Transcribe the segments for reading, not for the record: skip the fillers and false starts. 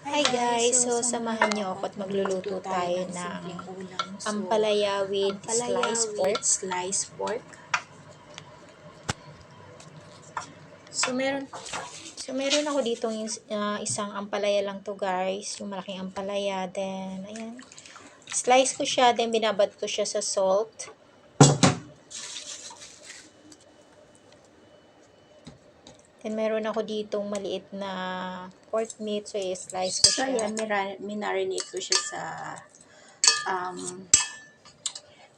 Hi guys, so samahan niyo ako at magluluto tayo ng ampalaya with sliced pork. So meron ako dito isang ampalaya lang to guys, yung malaking ampalaya. Then ayan, slice ko siya, then binabad ko siya sa salt. Then meron ako ditong maliit na pork meat, so i-slice ko siya. So ayan, minarinate ko siya sa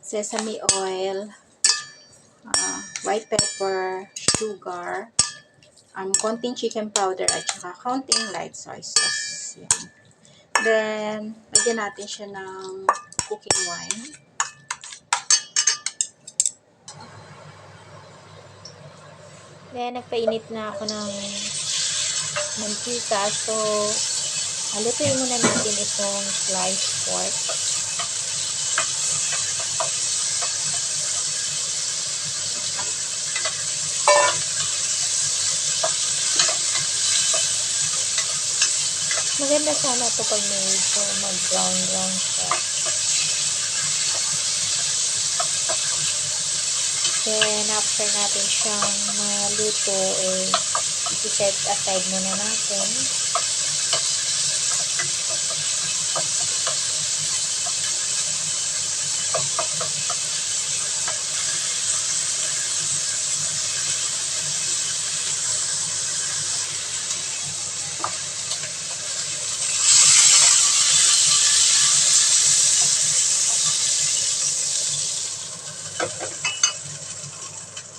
sesame oil, white pepper, sugar, konting chicken powder, at saka konting light soy sauce. Yan. Then, lagyan natin siya ng cooking wine. Then, nagpainit na ako ng mantika. So, halutuin muna natin itong sliced pork. Maganda sana ito pag medyo mag-brown siya. Then, after natin siyang maluto, i-set aside muna natin.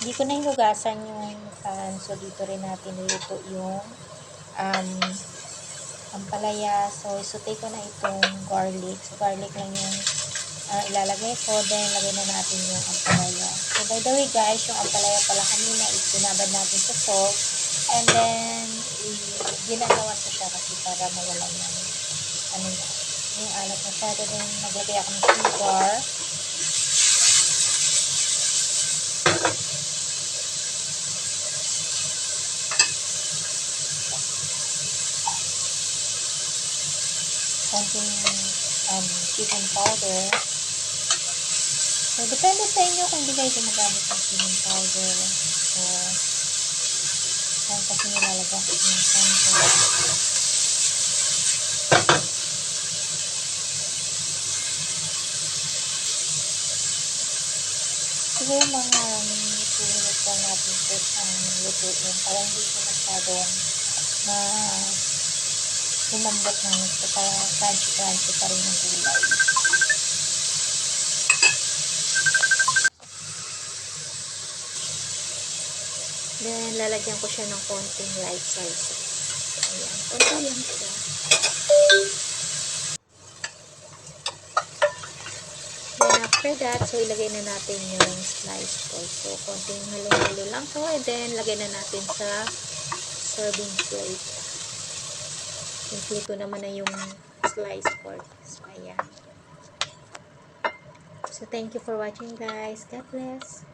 Hindi ko na hinugasan yung pan. So, dito rin natin niluto yung ampalaya. So, isutay ko na itong garlic. So, garlic lang yung ilalagay ko. Then, lagay na natin yung ampalaya. So, by the way guys, yung ampalaya pala kanina, binabad natin sa salt. And then, ginagawan ko siya kasi para mawala yung alat masyado. Then, naglagay ako ng sugar. Konting chicken powder. So, depende sa inyo kung hindi kayo gumagamit ng chicken powder. So, saan kasi nilalagay ko yung powder. Siguro mga minutes lang natin ito ang lutuin para hindi siya masyadong lumambot ng gusto para crunchy pa rin yung gulay. Then, lalagyan ko siya ng konting light soy sauce. Ayan, konti lang siya. Then, after that, so ilagay na natin yung sliced pork. So, konting halo-halo lang to. And then, lagay na natin sa serving plate. Simple ko naman na yung sliced pork. So, ayan. So, thank you for watching guys. God bless.